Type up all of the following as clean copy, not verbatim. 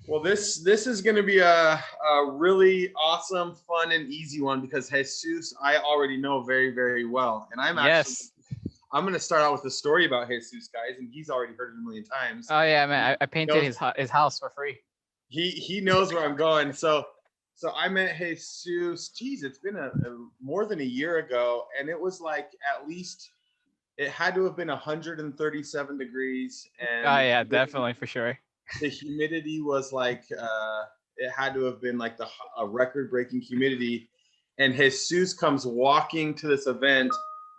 Well, this is going to be a really awesome, fun, and easy one because Jesus I already know very, very well, and Yes. I'm going to start out with a story about Jesus, guys, and he's already heard it a million times. Oh yeah, man. He I painted knows his house for free. he knows where I'm going. So I met Jesus. Geez, it's been a more than a year ago, and it was like at least it had to have been 137 degrees, and Oh yeah, definitely for sure. the humidity was like it had to have been like a record breaking humidity. And Jesus comes walking to this event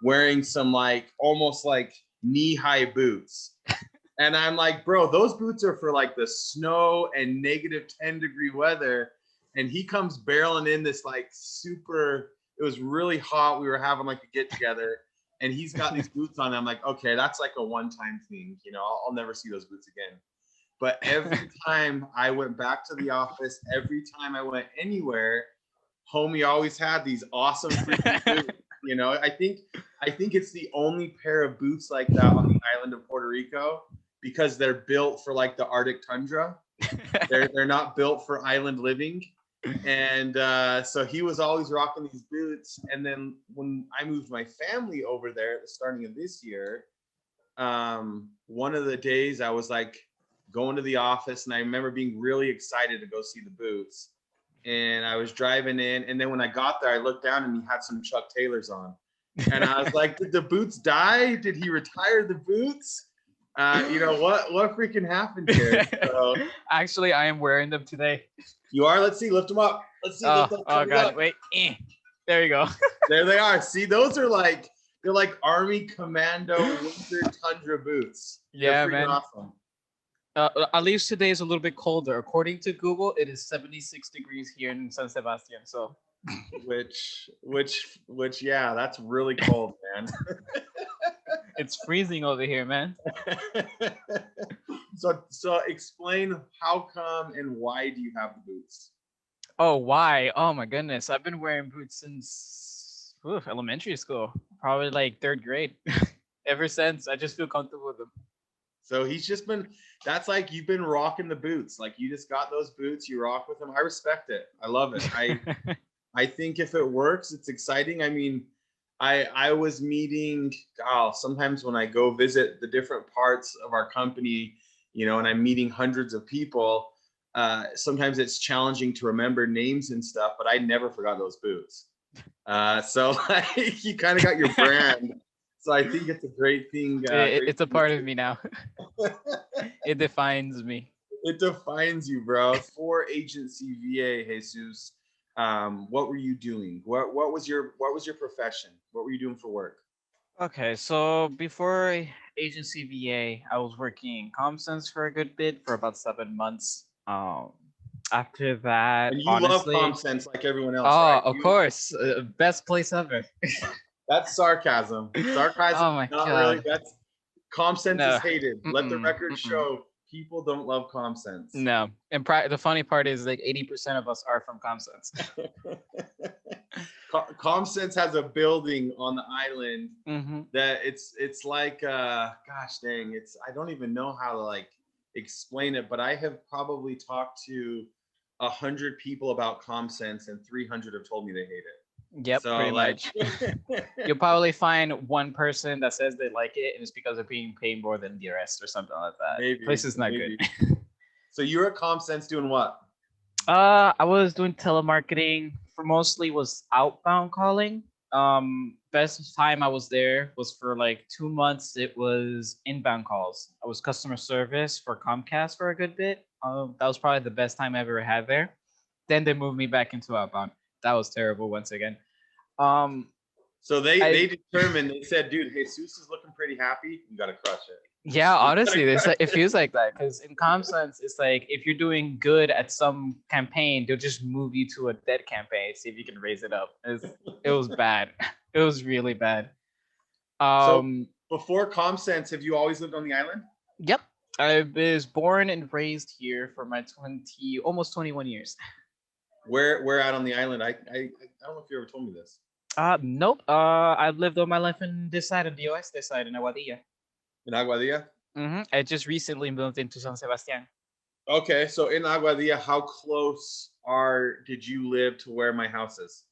wearing some like almost like knee high boots. And I'm like, bro, those boots are for like the snow and negative 10-degree weather. And he comes barreling in this like super, it was really hot. We were having like a get together and he's got these boots on. I'm like, okay, that's like a one-time thing. You know, I'll never see those boots again. But every time I went back to the office, every time I went anywhere, homie always had these awesome freaking boots. You know, I think it's the only pair of boots like that on the island of Puerto Rico because they're built for like the Arctic tundra. They're not built for island living. And so he was always rocking these boots. And then when I moved my family over there at the starting of this year, one of the days I was like going to the office and I remember being really excited to go see the boots. And I was driving in, and then when I got there, I looked down and he had some Chuck Taylors on. And I was like, did the boots die? Did he retire the boots? You know, what freaking happened here? So, Actually, I am wearing them today. you are? Let's see, lift them up. Let's see. Oh, God, up. Wait. There you go. There they are. See, those are like, they're like Army Commando winter tundra boots. Yeah, they're freaking man. awesome. At least today is a little bit colder. According to Google, it is 76 degrees here in San Sebastian. So, which, yeah, that's really cold, man. it's freezing over here, man. So explain how come and why do you have the boots? Oh, why? Oh my goodness, I've been wearing boots since elementary school, probably like third grade. Ever since, I just feel comfortable with them. So he's just been, that's like you've been rocking the boots. Like you just got those boots, you rock with them. I respect it. I love it. I think if it works, it's exciting. I mean, I was meeting, sometimes when I go visit the different parts of our company, you know, and I'm meeting hundreds of people, sometimes it's challenging to remember names and stuff, but I never forgot those boots. So like, you kind of got your brand. So I think it's a great thing. It's a part of me now. It defines me. It defines you, bro. For Agency VA, Jesus, what were you doing? What was your profession? What were you doing for work? Okay, so before Agency VA, I was working in ComSense for a good bit for about 7 months. After that, And you honestly, love ComSense like everyone else, oh, right? of course, best place ever. That's sarcasm. Oh my Not really. god. That's ComSense No. is hated. Let the record Mm-mm. show people don't love ComSense. No. And the funny part is like 80% of us are from ComSense. ComSense has a building on the island Mm-hmm. that it's like gosh dang, it's I don't even know how to like explain it, but I have probably talked to 100 people about ComSense and 300 have told me they hate it. Yep, So pretty like much. You'll probably find one person that says they like it, and it's because they're being paid more than the rest or something like that. maybe Place is not maybe. good. So you're at ComSense doing what? I was doing telemarketing for mostly was outbound calling. Best time I was there was for like 2 months. It was inbound calls. I was customer service for Comcast for a good bit. That was probably the best time I ever had there. Then they moved me back into outbound. That was terrible once again. So they determined, they said, dude, Jesus is looking pretty happy. You gotta crush it. Yeah, honestly, it feels like that because in ComSense, it's like if you're doing good at some campaign, they'll just move you to a dead campaign, see if you can raise it up. It was bad. It was really bad. So before ComSense, have you always lived on the island? Yep. I was born and raised here for my almost 21 years. Where out on the island? I don't know if you ever told me this. Nope. I've lived all my life in this side of the US, this side in Aguadilla. In Aguadilla? I just recently moved into San Sebastian. Okay, so in Aguadilla, how close did you live to where my house is?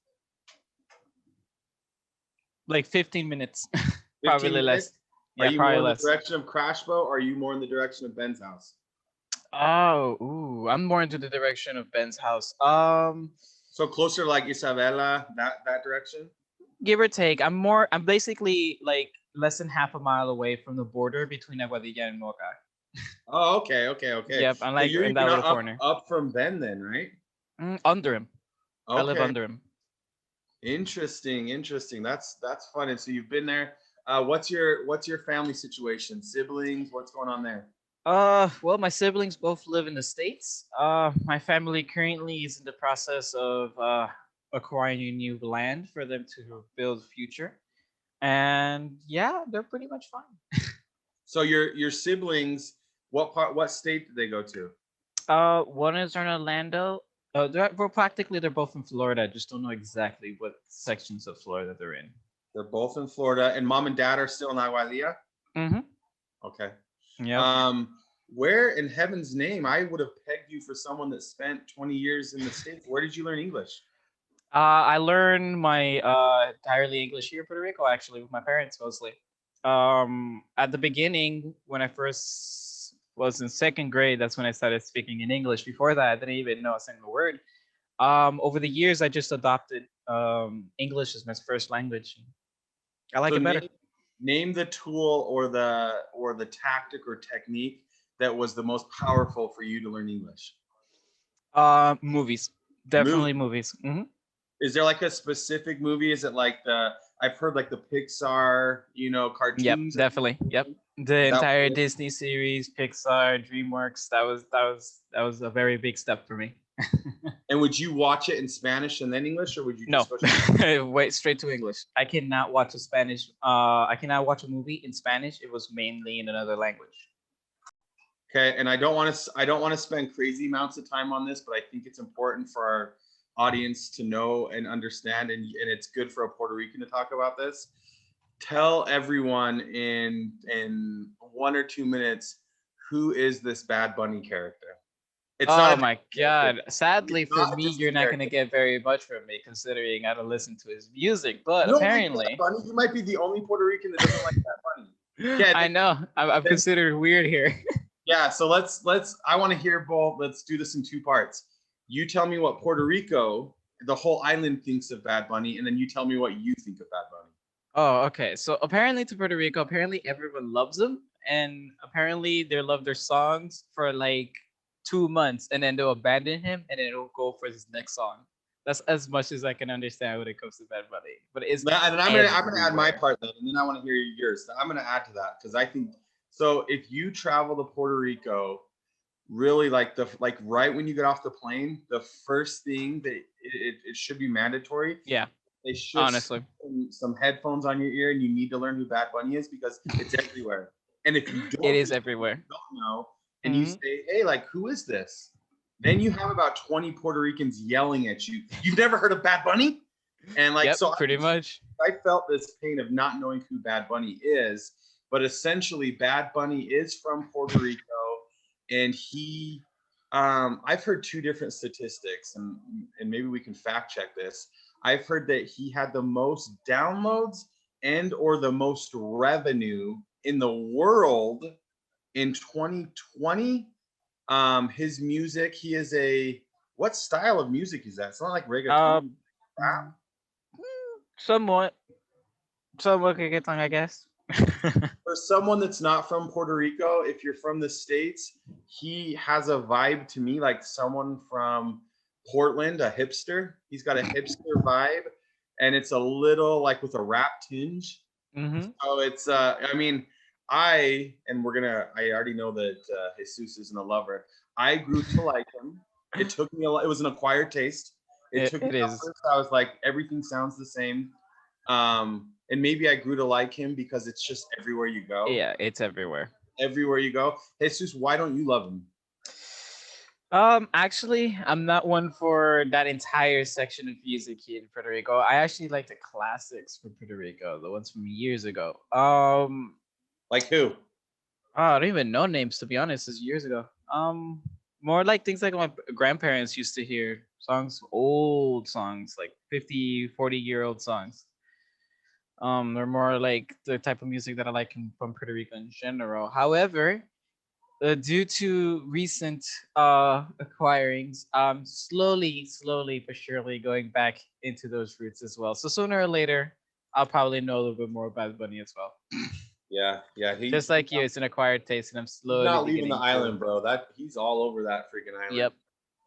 Like 15 minutes, 15 probably minutes? less. Are Yeah, you more probably in the less. direction of Crashbow or are you more in the direction of Ben's house? Oh, ooh, I'm more into the direction of Ben's house. So closer to like Isabela, that direction? Give or take. I'm basically like less than half a mile away from the border between Aguadilla and Moca. Oh, okay. Yep, I'm So like you're in that even little up corner. up from Ben then, right? Under him. I live Okay. under him. Interesting. That's fun. And so you've been there. What's your family situation? Siblings? What's going on there? Well, my siblings both live in the States. My family currently is in the process of acquiring new land for them to build future. And yeah, they're pretty much fine. So your siblings, what state did they go to? One is in Orlando. Well, practically they're both in Florida. I just don't know exactly what sections of Florida they're in. They're both in Florida, and mom and dad are still in Aguadilla. Mm-hmm. Okay. Yep. Where in heaven's name I would have pegged you for someone that spent 20 years in the States? Where did you learn English? I learned my entirely English here in Puerto Rico, actually, with my parents mostly. At the beginning, when I first was in second grade, that's when I started speaking in English. Before that, I didn't even know a single word. Over the years, I just adopted English as my first language. I like So it better. name the tool or the tactic or technique that was the most powerful for you to learn English. Movies, Movie. definitely movies. Mm-hmm. Is there like a specific movie? Is it like I've heard like the Pixar, Yep, cartoons? definitely. Yep, the Is that entire Disney series, Pixar, DreamWorks. That was a very big step for me. And would you watch it in Spanish and then English, or would you No, just go? wait, straight to English. I cannot watch a Spanish. I cannot watch a movie in Spanish. It was mainly in another language. Okay, and I don't want to spend crazy amounts of time on this, but I think it's important for our audience to know and understand, and it's good for a Puerto Rican to talk about this. Tell everyone in 1 or 2 minutes who is this Bad Bunny character. It's Oh not a my character. God! Sadly It's for not me, just a you're not gonna character. get very much from me, considering I don't listen to his music. But You don't like Bad apparently, Bunny? You might be the only Puerto Rican that doesn't like Bad Bunny. Yeah, I know I'm then considered weird here. yeah, so let's I want to hear both. Let's do this in 2 parts. You tell me what Puerto Rico, the whole island, thinks of Bad Bunny, and then you tell me what you think of Bad Bunny. Oh, okay. So apparently to Puerto Rico, apparently everyone loves him, and apparently they love their songs for like 2 months, and then they'll abandon him, and then it'll go for his next song. That's as much as I can understand when it comes to Bad Bunny. But it's And I'm gonna add my everywhere. part then, and then I want to hear yours. I'm gonna add to that because I think so. If you travel to Puerto Rico, really like right when you get off the plane, the first thing that it should be mandatory. Yeah, They should honestly, some headphones on your ear, and you need to learn who Bad Bunny is because it's everywhere. And if you it don't, is everywhere. know, and you Hmm. say, "Hey, like, who is this?" Then you have about 20 Puerto Ricans yelling at you. You've never heard of Bad Bunny? And like, Yep, so pretty much. I felt this pain of not knowing who Bad Bunny is, but essentially, Bad Bunny is from Puerto Rico, and I've heard 2 different statistics, and maybe we can fact check this. I've heard that he had the most downloads and or the most revenue in the world in 2020. His music, he is what style of music is that? It's not like reggaeton. Um, Rap? somewhat, somewhat reggaeton, I guess. For someone that's not from Puerto Rico, if you're from the States, he has a vibe to me like someone from Portland, a hipster. He's got a hipster vibe, and it's a little like with a rap tinge. Mm-hmm. So it's, I mean, I already know that Jesus isn't a lover. I grew to like him. It took me it was an acquired taste. It took me It at is. first, I was like, everything sounds the same. And maybe I grew to like him because it's just everywhere you go. Yeah, it's everywhere. Everywhere you go. Jesus, why don't you love him? Actually, I'm not one for that entire section of music here in Puerto Rico. I actually like the classics from Puerto Rico, the ones from years ago. Like who? I don't even know names to be honest. It's years ago. More like things like my grandparents used to hear songs, old songs, like 50, 40-year-old songs. They're more like the type of music that I like from Puerto Rico in general. However, due to recent acquirings, slowly but surely going back into those roots as well. So sooner or later, I'll probably know a little bit more about Bunny as well. Yeah, yeah. Just like you, it's an acquired taste, and I'm He's slowly not leaving the beginning to. island, bro. That he's all over that freaking island. Yep.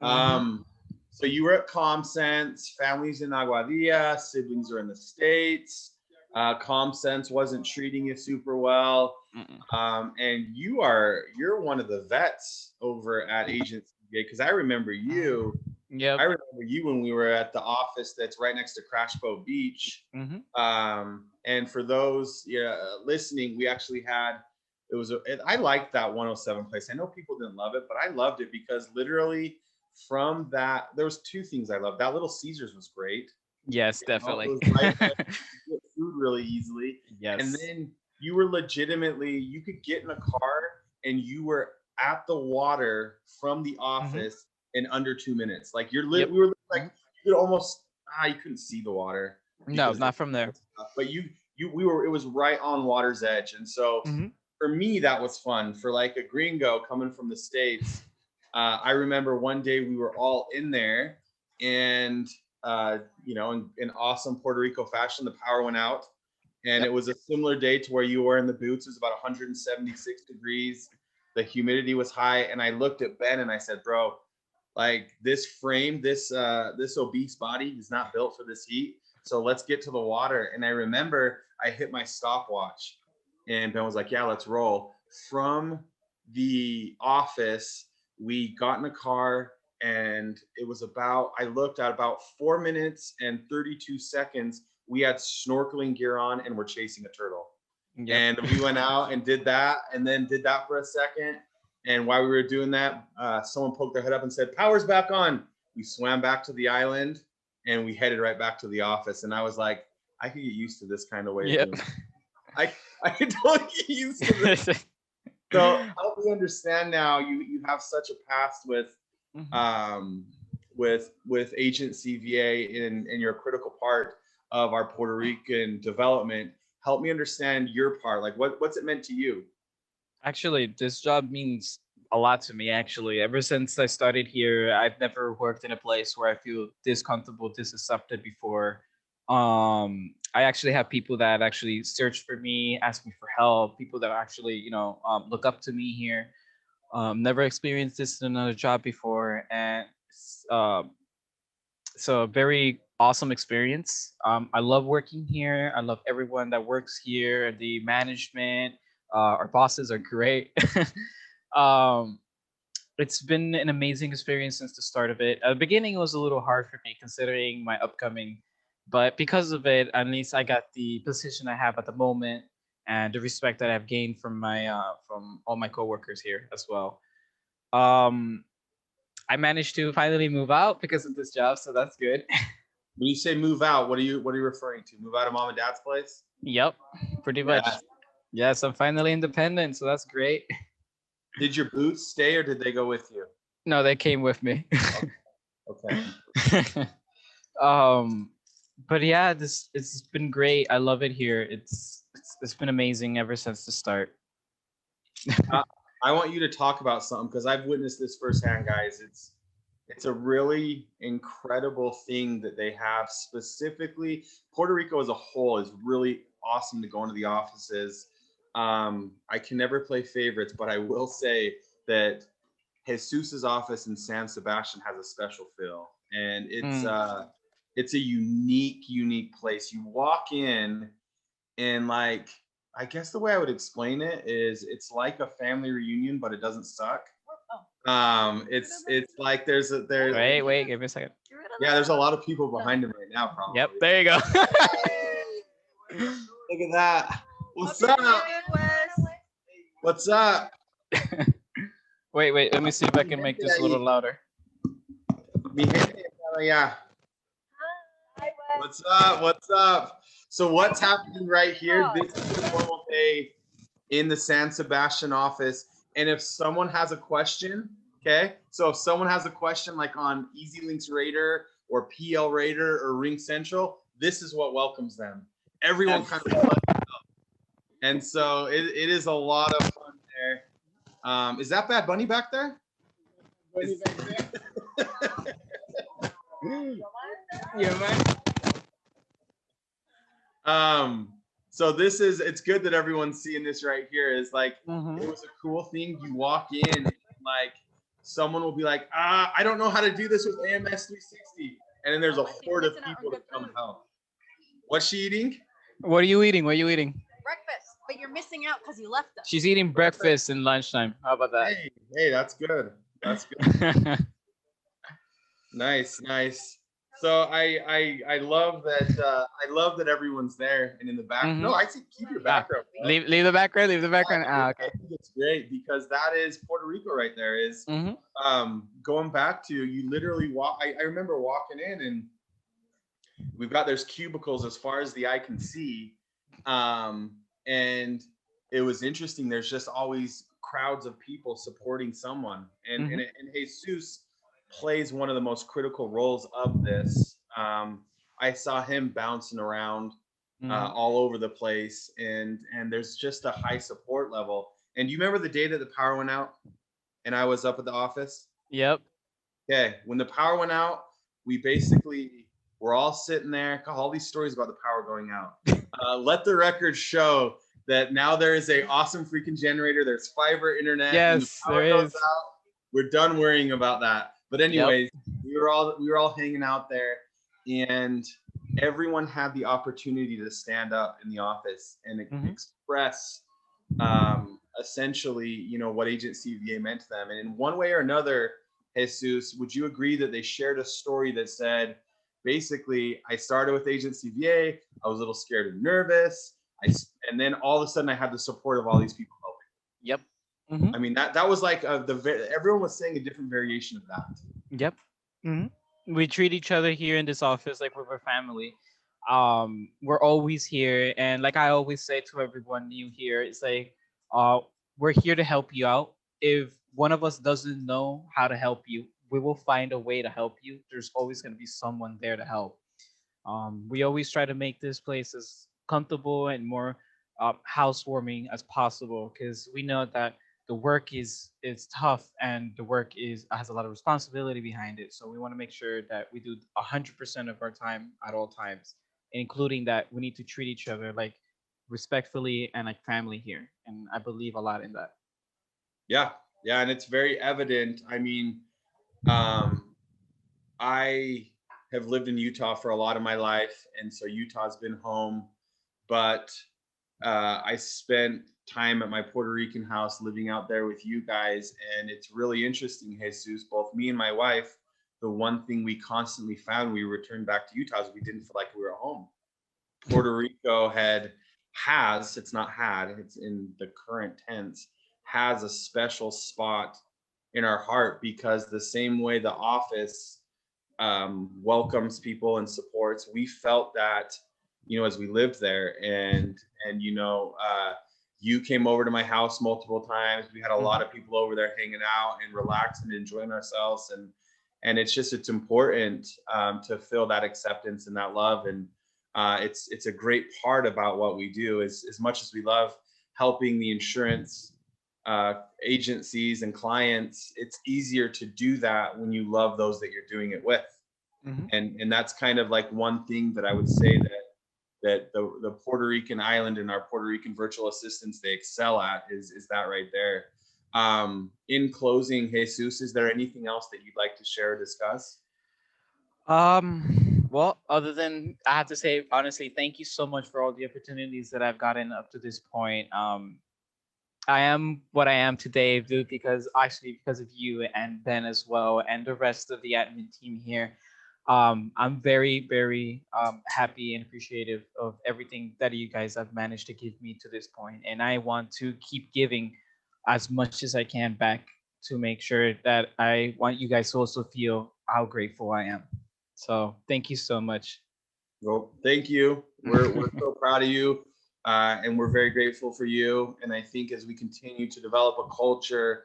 Mm-hmm. So you were at ComSense, families in Aguadilla, siblings are in the States. ComSense wasn't treating you super well. And you're one of the vets over at Agency because I remember you. Yep. I remember you when we were at the office that's right next to Crash Boat Beach. And for those listening, we actually had I liked that 107 place. I know people didn't love it, but I loved it because literally from that, there was two things I loved. That Little Caesars was great. Yes, definitely. It was right there. You get food really easily. Yes. And then you were legitimately, you could get in a car and you were at the water from the office in under 2 minutes. Like we were like, you could almost, you couldn't see the water. No, not from there. But it was right on water's edge. And so for me, that was fun. For like a gringo coming from the States, I remember one day we were all in there and, in awesome Puerto Rico fashion, the power went out. And it was a similar day to where you were in the boots. It was about 176 degrees. The humidity was high. And I looked at Ben and I said, bro, like this frame, this obese body is not built for this heat. So let's get to the water. And I remember I hit my stopwatch and Ben was like, yeah, let's roll. From the office, we got in a car and it was I looked at about 4 minutes and 32 seconds. We had snorkeling gear on and we're chasing a turtle. And we went out and did that and then did that for a second. And while we were doing that, someone poked their head up and said, power's back on. We swam back to the island and we headed right back to the office. And I was like, I could get used to this kind of way of doing it. I could totally get used to this. So help me understand now, you have such a past with Agency VA and you're a critical part of our Puerto Rican development. Help me understand your part. Like what's it meant to you? Actually, this job means a lot to me, actually. Ever since I started here, I've never worked in a place where I feel this comfortable, this accepted before. I actually have people that actually search for me, ask me for help, people that actually, look up to me here. Never experienced this in another job before. And so a very awesome experience. I love working here. I love everyone that works here, the management. Our bosses are great. It's been an amazing experience since the start of it. At the beginning, it was a little hard for me considering my upcoming, but because of it, at least I got the position I have at the moment and the respect that I've gained from from all my coworkers here as well. I managed to finally move out because of this job, so that's good. When you say move out, what are you referring to? Move out of mom and dad's place? Yep, pretty much. Yes, I'm finally independent, so that's great. Did your boots stay or did they go with you? No, they came with me. Okay. But yeah, it's been great. I love it here. It's been amazing ever since the start. I want you to talk about something because I've witnessed this firsthand, guys. It's a really incredible thing that they have. Specifically, Puerto Rico as a whole is really awesome to go into the offices. I can never play favorites, but I will say that Jesus's office in San Sebastian has a special feel, and it's a unique place. You walk in, and like, I guess the way I would explain it is it's like a family reunion, but it doesn't suck. It's like there's wait, give me a second. Yeah, there's a lot of people behind him right now, probably. Yep, there you go. Look at that. What's up? What's up? Wait, let me see if I can make this a little louder. Yeah. What's up? So what's happening right here? This is a normal day in the San Sebastian office. And if someone has a question, Okay, so if someone has a question like on EasyLinks Raider or PL Raider or Ring Central, this is what welcomes them. Everyone kind of floods out. And so it is a lot of fun there. Is that Bad Bunny back there? Yeah, man. So it's good that everyone's seeing this right here. Is like, it was a cool thing. You walk in, and like someone will be like, I don't know how to do this with AMS 360. And then there's a horde of people to come help. What's she eating? What are you eating? What are you eating? Breakfast, but you're missing out because you left us. She's eating breakfast and lunchtime. How about that? Hey, that's good. That's good. Nice. So I love that everyone's there and in the back. No, I see keep your background. Leave the background. Leave the background. Okay. I think it's great because that is Puerto Rico right there. Is going back to you literally walk. I remember walking in and there's cubicles as far as the eye can see, and it was interesting. There's just always crowds of people supporting someone, and Jesus plays one of the most critical roles of this. I saw him bouncing around all over the place, and there's just a high support level. And you remember the day that the power went out and I was up at the office? Yep. Okay, when the power went out, we basically were all sitting there. God, all these stories about the power going out. Let the record show that now there is a awesome freaking generator. There's fiber internet. Yes, the there is. We're done worrying about that. But anyways, we were all hanging out there, and everyone had the opportunity to stand up in the office and express essentially, what Agency VA meant to them. And in one way or another, Jesus, would you agree that they shared a story that said, basically, I started with Agency VA, I was a little scared and nervous, and then all of a sudden I had the support of all these people helping. Yep. I mean, that was like everyone was saying a different variation of that. Yep. We treat each other here in this office like we're family. We're always here, and like I always say to everyone new here, it's like we're here to help you out. If one of us doesn't know how to help you, we will find a way to help you. There's always going to be someone there to help. We always try to make this place as comfortable and more housewarming as possible, because we know that the work is tough, and the work has a lot of responsibility behind it. So we want to make sure that we do 100% of our time at all times, including that we need to treat each other like respectfully and like family here. And I believe a lot in that. Yeah, and it's very evident. I mean, I have lived in Utah for a lot of my life, and so Utah's been home, but I spent time at my Puerto Rican house living out there with you guys, and it's really interesting, Jesus. Both me and my wife, the one thing we constantly found we returned back to Utah is we didn't feel like we were at home. Puerto Rico it's not had, it's in the current tense, has a special spot in our heart, because the same way the office welcomes people and supports, we felt that, as we lived there. And you came over to my house multiple times. We had a lot of people over there hanging out and relaxing and enjoying ourselves. And it's important to feel that acceptance and that love. And it's a great part about what we do. Is as much as we love helping the insurance agencies and clients, it's easier to do that when you love those that you're doing it with. And that's kind of like one thing that I would say that the Puerto Rican island and our Puerto Rican virtual assistants, they excel at is that right there. In closing, Jesus, is there anything else that you'd like to share or discuss? Well, other than I have to say, honestly, thank you so much for all the opportunities that I've gotten up to this point. I am what I am today, dude, because of you and Ben as well, and the rest of the admin team here. I'm very, very happy and appreciative of everything that you guys have managed to give me to this point. And I want to keep giving as much as I can back to make sure that I want you guys to also feel how grateful I am. So thank you so much. Well, thank you. We're so proud of you. And we're very grateful for you. And I think as we continue to develop a culture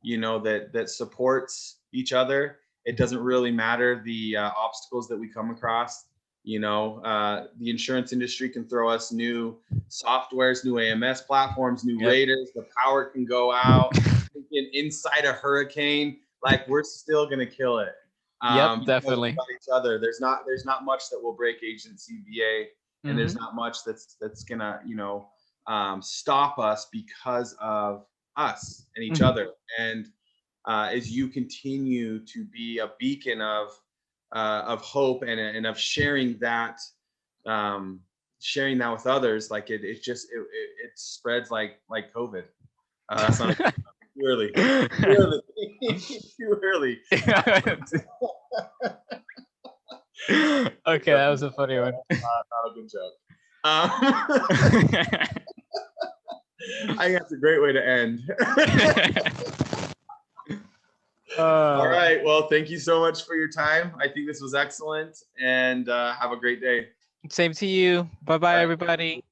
that supports each other. It doesn't really matter the obstacles that we come across. The insurance industry can throw us new softwares, new AMS platforms, new raters. The power can go out. Inside a hurricane, like we're still gonna kill it. Definitely. Each other. There's not much that will break Agent CBA, and there's not much that's gonna stop us because of us and each other. And as you continue to be a beacon of hope and of sharing that with others, like it spreads like COVID. That's not too early. Too early. Okay, that was a funny one. Not a good joke. I think that's a great way to end. All right. Well, thank you so much for your time. I think this was excellent, and have a great day. Same to you. Bye-bye, everybody.